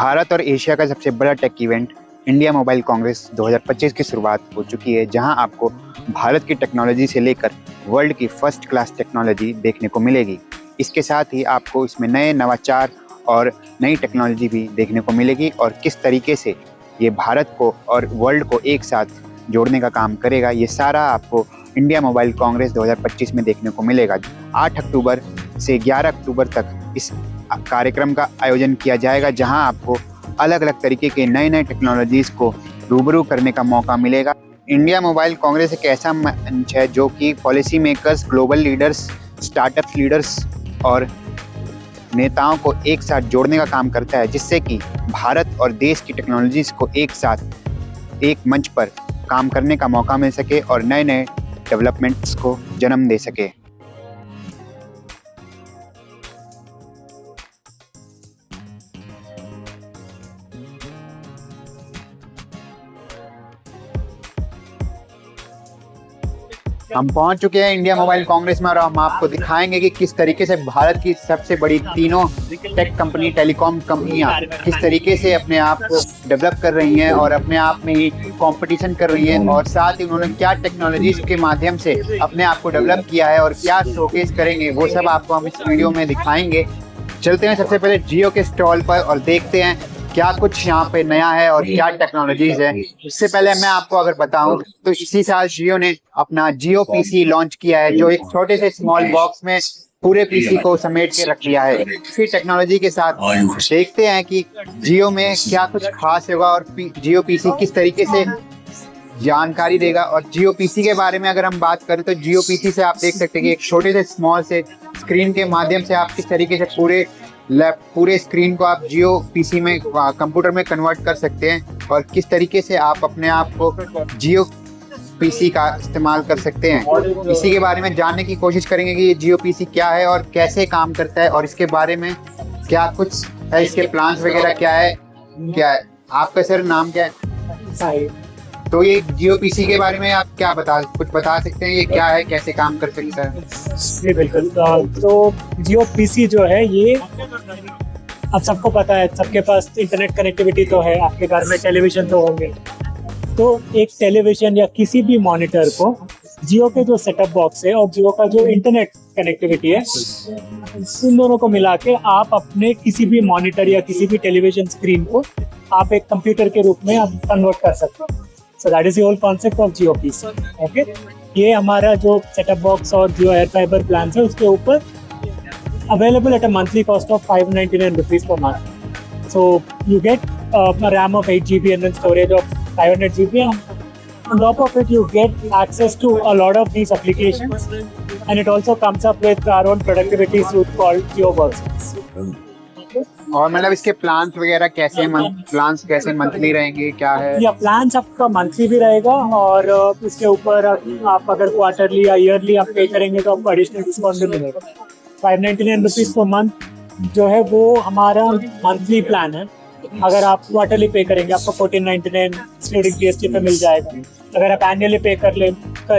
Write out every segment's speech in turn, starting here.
भारत और एशिया का सबसे बड़ा tech event India mobile Congress 2025 की शुरुआत हो चुकी है, जहां आपको भारत की टेक्नोलॉजी से लेकर वर्ल्ड की फर्स्ट क्लास टेक्नोलॉजी देखने को मिलेगी। इसके साथ ही आपको इसमें नए नवाचार और नई टेक्नोलॉजी भी देखने को मिलेगी और किस तरीके से ये भारत को और वर्ल्ड को एक साथ जोड़ने का काम करेगा, ये सारा आपको इंडिया मोबाइल कांग्रेस 2025 में देखने को मिलेगा। 8 अक्टूबर से 11 अक्टूबर तक इस कार्यक्रम का आयोजन किया जाएगा, जहां आपको अलग अलग तरीके के नए नए टेक्नोलॉजीज़ को रूबरू करने का मौका मिलेगा। इंडिया मोबाइल कांग्रेस एक ऐसा मंच है जो कि policy makers, global leaders, startup leaders और नेताओं को एक साथ जोड़ने का काम करता है, जिससे कि भारत और देश की टेक्नोलॉजीज़ को एक साथ एक मंच पर काम करने का मौका मिल सके और नए नए डेवलपमेंट्स को जन्म दे सके। हम पहुंच चुके हैं इंडिया मोबाइल कांग्रेस में और हम आपको दिखाएंगे कि किस तरीके से भारत की सबसे बड़ी तीनों टेक कंपनी, टेलीकॉम कंपनियां किस तरीके से अपने आप को डेवलप कर रही हैं और अपने आप में ही कंपटीशन कर रही हैं, और साथ ही उन्होंने क्या टेक्नोलॉजीज के माध्यम से अपने आप को डेवलप किया है और क्या शोकेस करेंगे, वो सब आपको हम इस वीडियो में दिखाएंगे। चलते हैं सबसे पहले जियो के स्टॉल पर और देखते हैं क्या कुछ यहाँ पे नया है और क्या टेक्नोलॉजीज है। इससे पहले मैं आपको अगर बताऊं तो इसी साल जियो ने अपना जियो पीसी लॉन्च किया है, जो एक छोटे से स्मॉल बॉक्स में पूरे पीसी को समेट के रख लिया है। इसी टेक्नोलॉजी के साथ देखते हैं कि जियो में क्या कुछ खास होगा और जियो पीसी किस तरीके से जानकारी देगा। और जियो पीसी के बारे में अगर हम बात करें तो जियो पीसी से आप देख सकते हैं कि एक छोटे से स्मॉल से स्क्रीन के माध्यम से आप किस तरीके से पूरे स्क्रीन को आप जियो पीसी में, कंप्यूटर में कन्वर्ट कर सकते हैं और किस तरीके से आप अपने आप को जियो पीसी का इस्तेमाल कर सकते हैं। इसी के बारे में जानने की कोशिश करेंगे कि ये जियो पीसी क्या है और कैसे काम करता है और इसके बारे में क्या कुछ है, इसके प्लान्स वगैरह क्या है। आपका सर नाम क्या है? तो ये जियो पीसी के बारे में आप कुछ बता सकते हैं, ये क्या है, कैसे काम कर सकता है? जी बिल्कुल। तो जियो पीसी जो है ये अब सबको पता है, सबके पास इंटरनेट कनेक्टिविटी तो है, आपके घर में टेलीविजन तो होंगे। तो एक टेलीविजन या किसी भी मॉनिटर को जियो के जो सेटअप बॉक्स है और जियो का जो इंटरनेट कनेक्टिविटी है, उन दोनों को मिला के आप अपने किसी भी मॉनिटर या किसी भी टेलीविजन स्क्रीन को आप एक कंप्यूटर के रूप में आप कन्वर्ट कर सकते हो। So that is the whole concept of Jio PC. Okay? ये हमारा जो सेटअप बॉक्स और जियो एयर फाइबर प्लान है उसके ऊपर available at a monthly cost of 599 rupees per month. So you get a RAM of 8 GB and then storage of 500 GB. On top of it, you get access to a lot of these applications, and it also comes up with our own productivity suite called JioWorks. और मतलब इसके plans वगैरह कैसे हैं, plans कैसे monthly रहेंगे, क्या है? या प्लान्स आपका मंथली भी रहेगा और इसके ऊपर आप अगर क्वार्टरली या ईयरली आप पे करेंगे तो आपको एडिशनल डिस्काउंट भी मिलेगा। 599 रुपीज पर मंथ जो है वो हमारा मंथली प्लान है। अगर आप क्वार्टरली पे करेंगे आपको 1499 इंक्लूडिंग जीएसटी पे मिल जाएगा। अगर आप एनुअली पे कर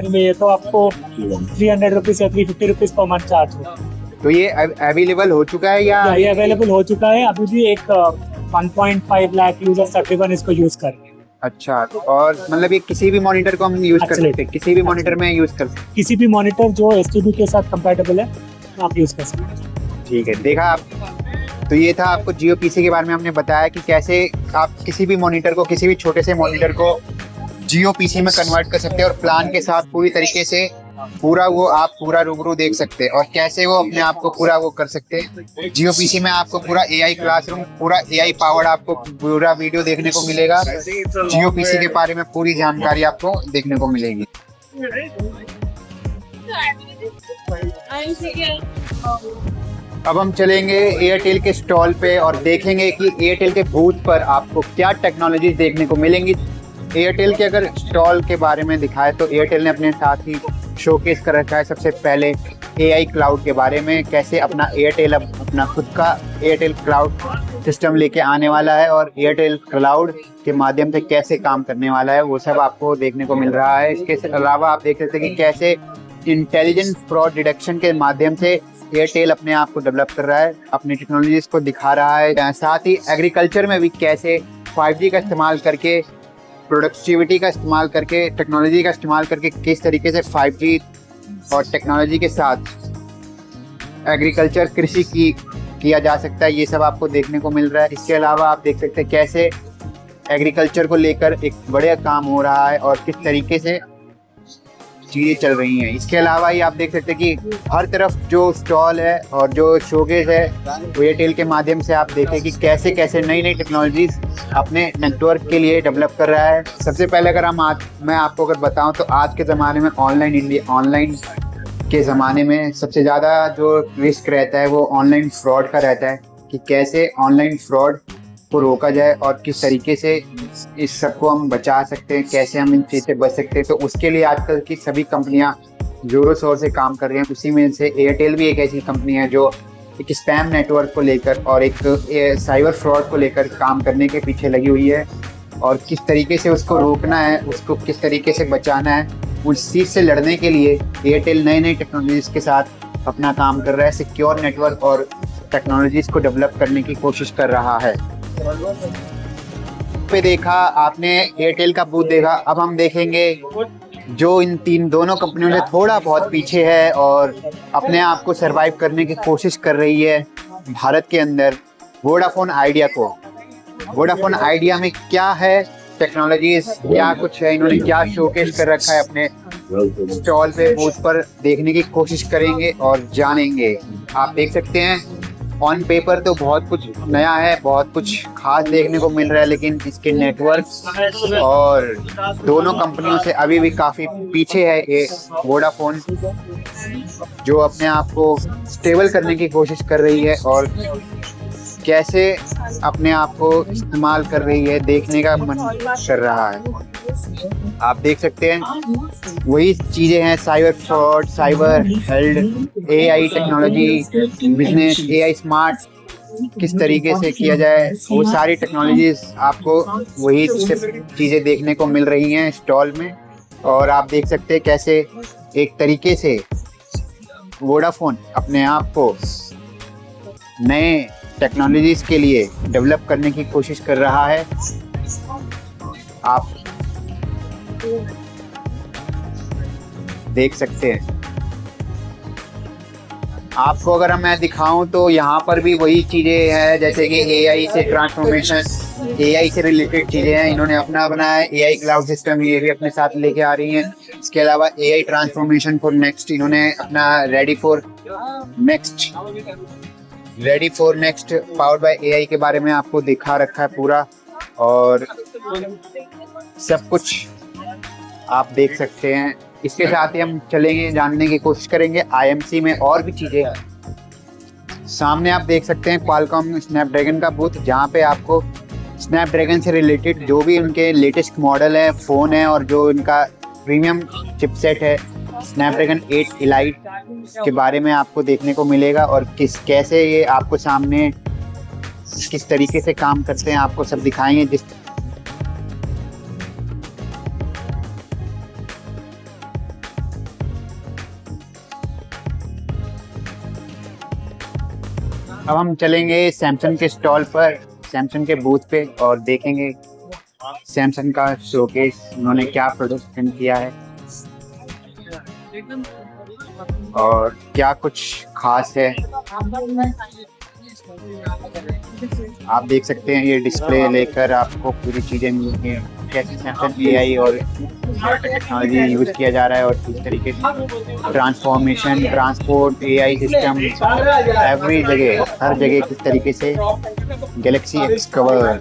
लिए तो आपको 300 रुपीज या 350 रुपीज पर मंथ चार्ज होगा। तो ये अवेलेबल हो चुका है या ये अवेलेबल हो चुका है? अभी भी एक 1.5 लाख यूजर्स तकरीबन इसको यूज कर रहे हैं। अच्छा, और मतलब ये किसी भी मॉनिटर को हम यूज कर सकते हैं, किसी भी मॉनिटर में यूज कर सकते हैं? किसी भी मॉनिटर जो एसटीडी के साथ कंपैटिबल है आप यूज कर सकते हैं। ठीक है, देखा आप। तो ये था आपको जियो पीसी के बारे में हमने बताया कि कैसे आप किसी भी मॉनिटर को, किसी भी छोटे से मॉनिटर को जियो पीसी में कन्वर्ट कर सकते हैं और प्लान के साथ पूरी तरीके से आप पूरा रूबरू देख सकते हैं और कैसे वो अपने आप को पूरा वो कर सकते हैं। जियो पीसी में आपको पूरा एआई क्लासरूम, पूरा एआई पावर्ड आपको पूरा वीडियो देखने को मिलेगा। जियो पीसी के बारे में पूरी जानकारी आपको देखने को मिलेगी। अब हम चलेंगे एयरटेल के स्टॉल पे और देखेंगे कि एयरटेल के बूथ पर आपको क्या टेक्नोलॉजी देखने को मिलेंगी। एयरटेल के अगर स्टॉल के बारे में दिखाए तो एयरटेल ने अपने साथ ही शोकेस कर रखा है सबसे पहले एआई क्लाउड के बारे में, कैसे अपना एयरटेल अब अपना खुद का एयरटेल क्लाउड सिस्टम लेके आने वाला है और एयरटेल क्लाउड के माध्यम से कैसे काम करने वाला है, वो सब आपको देखने को मिल रहा है। इसके अलावा आप देख सकते हैं कि कैसे इंटेलिजेंट फ्रॉड डिटेक्शन के माध्यम से एयरटेल अपने आप को डेवलप कर रहा है, अपनी टेक्नोलॉजीज को दिखा रहा है। साथ ही एग्रीकल्चर में भी कैसे 5G का इस्तेमाल करके, प्रोडक्टिविटी का इस्तेमाल करके, टेक्नोलॉजी का इस्तेमाल करके किस तरीके से 5G और टेक्नोलॉजी के साथ एग्रीकल्चर कृषि किया जा सकता है, ये सब आपको देखने को मिल रहा है। इसके अलावा आप देख सकते हैं कैसे एग्रीकल्चर को लेकर एक बड़ा काम हो रहा है और किस तरीके से चीज़ें चल रही हैं। इसके अलावा ही आप देख सकते हैं कि हर तरफ जो स्टॉल है और जो शोकेस है वो एयरटेल के माध्यम से आप देखें कि कैसे कैसे नई नई टेक्नोलॉजीज अपने नेटवर्क के लिए डेवलप कर रहा है। सबसे पहले अगर मैं आपको अगर बताऊं तो आज के ज़माने में ऑनलाइन के ज़माने में सबसे ज़्यादा जो रिस्क रहता है वो ऑनलाइन फ्रॉड का रहता है, कि कैसे ऑनलाइन फ्रॉड को रोका जाए और किस तरीके से इस सबको हम बचा सकते हैं, कैसे हम इन चीज़ से बच सकते हैं। तो उसके लिए आजकल की सभी कंपनियां जोरों शोर से काम कर रही हैं। उसी में से एयरटेल भी एक ऐसी कंपनी है जो एक स्पैम नेटवर्क को लेकर और एक साइबर फ्रॉड को लेकर काम करने के पीछे लगी हुई है, और किस तरीके से उसको रोकना है, उसको किस तरीके से बचाना है, उस चीज़ से लड़ने के लिए एयरटेल नई नई टेक्नोलॉजीज़ के साथ अपना काम कर रहा है। सिक्योर नेटवर्क और टेक्नोलॉजीज़ को डेवलप करने की कोशिश कर रहा है। पे देखा आपने एयरटेल का बूथ देखा, अब हम देखेंगे जो इन दोनों कंपनियों से थोड़ा बहुत पीछे है और अपने आप को सरवाइव करने की कोशिश कर रही है भारत के अंदर, वोडाफोन आइडिया को। वोडाफोन आइडिया में क्या है टेक्नोलॉजीज, क्या कुछ है, इन्होंने क्या शोकेस कर रखा है अपने स्टॉल पे, बूथ पर देखने की कोशिश करेंगे और जानेंगे। आप देख सकते हैं ऑन पेपर तो बहुत कुछ नया है, बहुत कुछ खास देखने को मिल रहा है, लेकिन इसके नेटवर्क और दोनों कंपनियों से अभी भी काफ़ी पीछे है ये वोडाफोन, जो अपने आप को स्टेबल करने की कोशिश कर रही है और कैसे अपने आप को इस्तेमाल कर रही है देखने का मन कर रहा है। आप देख सकते हैं वही चीज़ें हैं, cyber fraud, cyber health, AI technology, business, AI smart किस तरीके से किया जाए, वो सारी टेक्नोलॉजीज आपको वही चीज़ें देखने को मिल रही हैं स्टॉल में। और आप देख सकते हैं कैसे एक तरीके से वोडाफोन अपने आप को नए टेक्नोलॉजीज के लिए डेवलप करने की कोशिश कर रहा है। आप देख सकते हैं। आपको अगर मैं दिखाऊं तो यहाँ पर भी वही चीज़ें हैं, जैसे कि AI से ट्रांसफॉर्मेशन, AI से रिलेटेड चीज़ें हैं। इन्होंने अपना बनाया AI क्लाउड सिस्टम, ये भी अपने साथ लेके आ रही हैं। इसके अलावा AI ट्रांसफॉर्मेशन फॉर नेक्स्ट, इन्होंने अपना ready for next powered by AI के बारे में आपको दिखा रखा है पूरा, और सब कुछ आप देख सकते हैं। इसके साथ ही हम चलेंगे, जानने की कोशिश करेंगे IMC में और भी चीज़ें। सामने आप देख सकते हैं क्वालकॉम स्नैपड्रैगन का बूथ, जहाँ पे आपको स्नैपड्रैगन से रिलेटेड जो भी उनके लेटेस्ट मॉडल है, फ़ोन है, और जो उनका प्रीमियम चिपसेट है स्नैपड्रैगन 8 इलाइट के बारे में आपको देखने को मिलेगा, और कैसे ये आपको सामने किस तरीके से काम करते हैं आपको सब दिखाएंगे। अब हम चलेंगे सैमसंग के स्टॉल पर, सैमसंग के बूथ पे, और देखेंगे सैमसंग का शोकेस, उन्होंने क्या प्रोडक्शन किया है और क्या कुछ खास है। आप देख सकते हैं ये डिस्प्ले लेकर आपको पूरी चीज़ें मिलती हैं, कैसे सैमसंग AI और टेक्नोलॉजी यूज़ किया जा रहा है, और किस तरीके से transformation, transport, AI system every जगह, हर जगह किस तरीके से गैलेक्सी X कवर।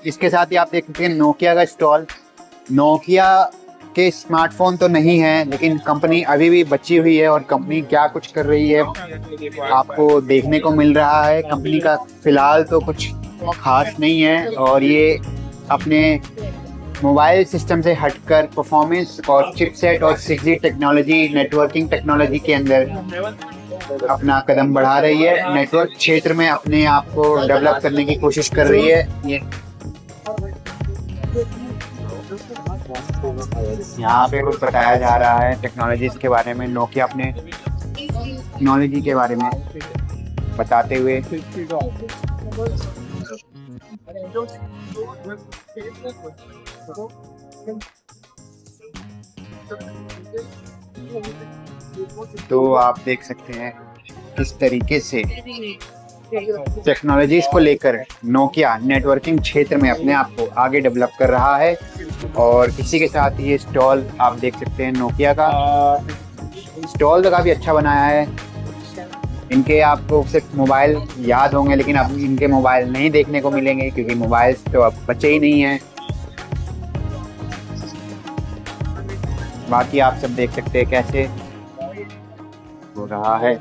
इसके साथ ही आप देख सकते हैं नोकिया का स्टॉल। नोकिया के स्मार्टफोन तो नहीं है, लेकिन कंपनी अभी भी बची हुई है, और कंपनी क्या कुछ कर रही है आपको देखने को मिल रहा है। कंपनी का फिलहाल तो कुछ खास नहीं है, और ये अपने मोबाइल सिस्टम से हटकर परफॉर्मेंस और चिपसेट और 6G टेक्नोलॉजी, नेटवर्किंग टेक्नोलॉजी के अंदर अपना कदम बढ़ा रही है, नेटवर्क क्षेत्र में अपने आप को डेवलप करने की कोशिश कर रही है। ये यहाँ पे कुछ बताया जा रहा है टेक्नोलॉजीज के बारे में, नोकिया अपने टेक्नोलॉजी के बारे में बताते हुए। तो आप देख सकते हैं किस तरीके से टेक्नोलॉजीज को लेकर नोकिया नेटवर्किंग क्षेत्र में अपने आप को आगे डेवलप कर रहा है। और इसी के साथ ये स्टॉल आप देख सकते हैं, नोकिया का स्टॉल तो काफ़ी अच्छा बनाया है। इनके आपको सिर्फ मोबाइल याद होंगे, लेकिन अब इनके मोबाइल नहीं देखने को मिलेंगे क्योंकि मोबाइल तो अब बचे ही नहीं हैं। बाकी आप सब देख सकते हैं कैसे हो रहा है।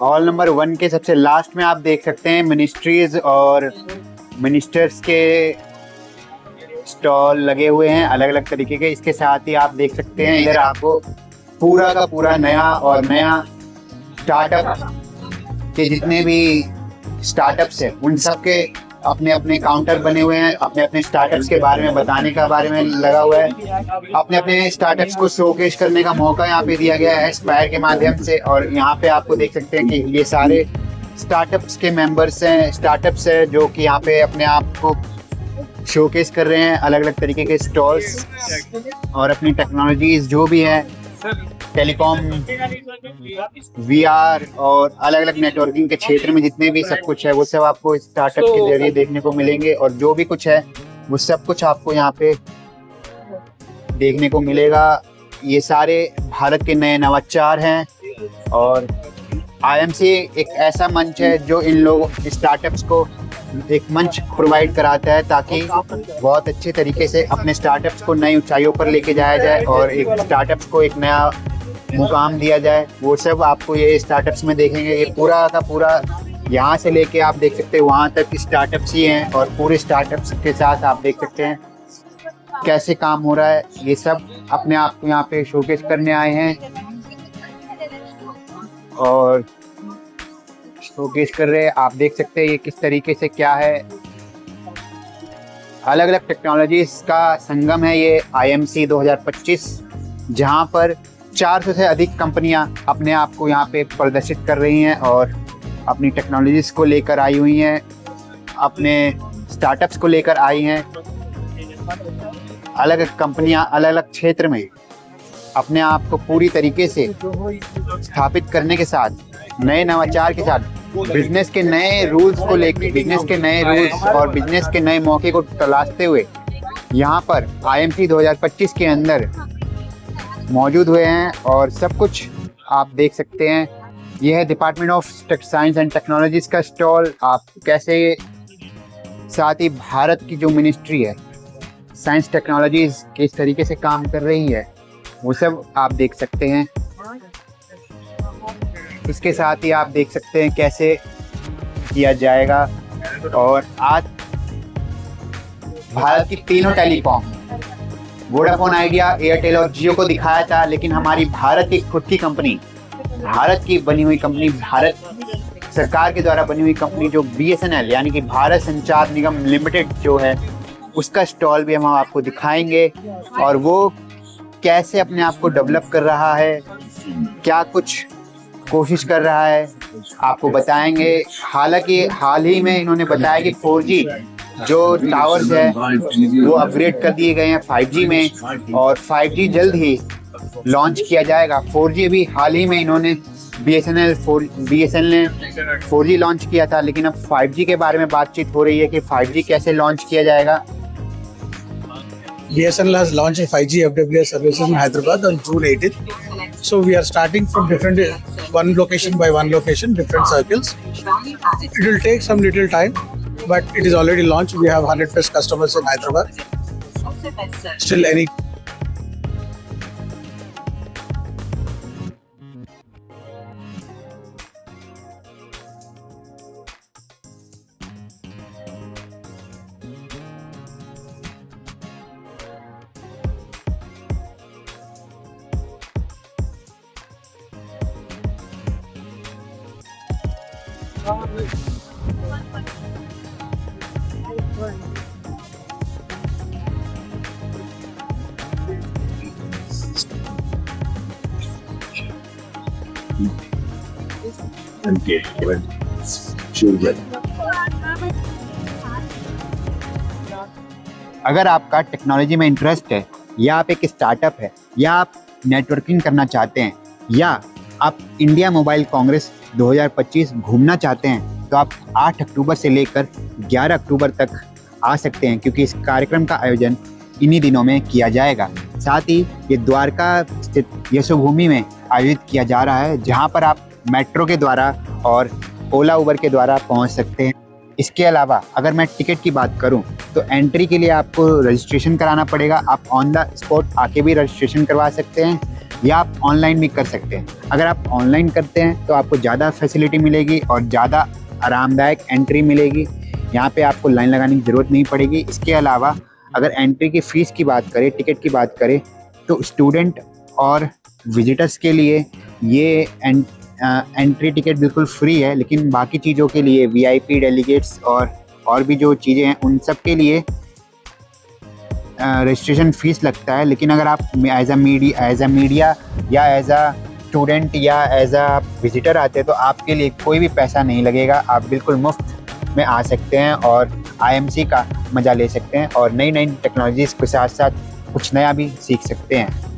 हॉल नंबर 1 के सबसे लास्ट में आप देख सकते हैं मिनिस्ट्रीज और मिनिस्टर्स के स्टॉल लगे हुए हैं अलग अलग तरीके के। इसके साथ ही आप देख सकते हैं इधर आपको पूरा का पूरा नया स्टार्टअप के जितने भी स्टार्टअप्स हैं उन सब के अपने अपने काउंटर बने हुए हैं, अपने अपने स्टार्टअप्स के बारे में बताने का बारे में लगा हुआ है। अपने अपने स्टार्टअप्स को शोकेस करने का मौका यहाँ पे दिया गया है एस्पायर के माध्यम से। और यहाँ पे आपको देख सकते हैं कि ये सारे स्टार्टअप्स के मेंबर्स हैं, स्टार्टअप्स हैं जो कि यहाँ पे अपने आप को शोकेस कर रहे हैं, अलग अलग तरीके के स्टॉल्स और अपनी टेक्नोलॉजीज जो भी है टेलीकॉम, वीआर और अलग अलग नेटवर्किंग के क्षेत्र में जितने भी सब कुछ है वो सब आपको स्टार्टअप के जरिए देखने को मिलेंगे। और जो भी कुछ है वो सब कुछ आपको यहाँ पे देखने को मिलेगा। ये सारे भारत के नए नवाचार हैं और आईएमसी एक ऐसा मंच है जो इन लोगों स्टार्टअप्स को एक मंच प्रोवाइड कराता है ताकि बहुत अच्छे तरीके से अपने स्टार्टअप्स को नई ऊंचाइयों पर लेके जाया जाए और एक स्टार्टअप्स को एक नया मुकाम दिया जाए। वो सब आपको ये स्टार्टअप्स में देखेंगे। ये पूरा का पूरा यहाँ से लेके आप देख सकते हैं वहाँ तक स्टार्टअप्स ही हैं और पूरे स्टार्टअप्स के साथ आप देख सकते हैं कैसे काम हो रहा है। ये सब अपने आप को यहाँ पे शोकेस करने आए हैं और शोकेस कर रहे हैं। आप देख सकते हैं ये किस तरीके से क्या है, अलग अलग टेक्नोलॉजीज का संगम है ये आईएमसी 2025, जहां पर 400 से अधिक कंपनियां अपने आप को यहाँ पे प्रदर्शित कर रही हैं और अपनी टेक्नोलॉजीज को लेकर आई हुई हैं, अपने स्टार्टअप्स को लेकर आई हैं। अलग अलग कंपनियां अलग अलग क्षेत्र में अपने आप को पूरी तरीके से स्थापित करने के साथ, नए नवाचार के साथ, बिजनेस के नए रूल्स को लेकर, बिजनेस के नए रूल्स और बिजनेस के नए मौके को तलाशते हुए यहाँ पर आईएमसी 2025 के अंदर मौजूद हुए हैं। और सब कुछ आप देख सकते हैं। यह है department of science and technologies का स्टॉल। आप कैसे, साथ ही भारत की जो मिनिस्ट्री है साइंस टेक्नोलॉजीज किस तरीके से काम कर रही है वो सब आप देख सकते हैं। इसके साथ ही आप देख सकते हैं कैसे किया जाएगा। और आज भारत की तीनों टेलीकॉम, वोडाफोन आइडिया, एयरटेल और जियो को दिखाया था, लेकिन हमारी भारत की खुद की कंपनी, भारत की बनी हुई कंपनी, भारत सरकार के द्वारा बनी हुई कंपनी जो बीएसएनएल यानी कि भारत संचार निगम लिमिटेड जो है, उसका स्टॉल भी हम आपको दिखाएंगे और वो कैसे अपने आप को डेवलप कर रहा है, क्या कुछ कोशिश कर रहा है, आपको बताएंगे। हालांकि हाल ही में इन्होंने बताया कि 4G जो टावर्स है वो अपग्रेड कर दिए गए हैं 5G में और 5G जल्द ही लॉन्च किया जाएगा। 4G भी हाल ही में इन्होंने BSNL ने 4G लॉन्च किया था, लेकिन अब 5G के बारे में बातचीत हो रही है कि 5G कैसे लॉन्च किया जाएगा। BSNL has launched 5G FWA services in Hyderabad on June 18th. So we are starting from one location by one location, different circles. It will take some little time, but it is already launched. We have 100+ customers in Hyderabad. Still any अगर आपका technology में interest है, या आप एक startup है, या आप नेटवर्किंग करना चाहते हैं, या आप इंडिया मोबाइल कांग्रेस 2025 घूमना चाहते हैं, तो आप 8 अक्टूबर से लेकर 11 अक्टूबर तक आ सकते हैं, क्योंकि इस कार्यक्रम का आयोजन इन्हीं दिनों में किया जाएगा। साथ ही ये द्वारका स्थित यशोभूमि में आयोजित किया जा रहा है, जहां पर आप मेट्रो के द्वारा और ओला उबर के द्वारा पहुंच सकते हैं। इसके अलावा अगर मैं टिकट की बात करूं, तो एंट्री के लिए आपको रजिस्ट्रेशन कराना पड़ेगा। आप ऑन द स्पॉट आके भी रजिस्ट्रेशन करवा सकते हैं, या आप ऑनलाइन भी कर सकते हैं। अगर आप ऑनलाइन करते हैं तो आपको ज़्यादा फैसिलिटी मिलेगी और ज़्यादा आरामदायक एंट्री मिलेगी। यहाँ पे आपको लाइन लगाने की ज़रूरत नहीं पड़ेगी। इसके अलावा अगर एंट्री की फ़ीस की बात करें, टिकट की बात करें, तो स्टूडेंट और विजिटर्स के लिए ये एंट्री टिकट बिल्कुल फ्री है, लेकिन बाकी चीज़ों के लिए वीआईपी डेलीगेट्स और भी जो चीज़ें हैं उन सब के लिए रजिस्ट्रेशन फ़ीस लगता है। लेकिन अगर आप एज अ मीडिया या एज अ स्टूडेंट या एज अ विजिटर आते हैं, तो आपके लिए कोई भी पैसा नहीं लगेगा। आप बिल्कुल मुफ्त में आ सकते हैं और आईएमसी का मज़ा ले सकते हैं और नई नई टेक्नोलॉजीज़ के साथ साथ कुछ नया भी सीख सकते हैं।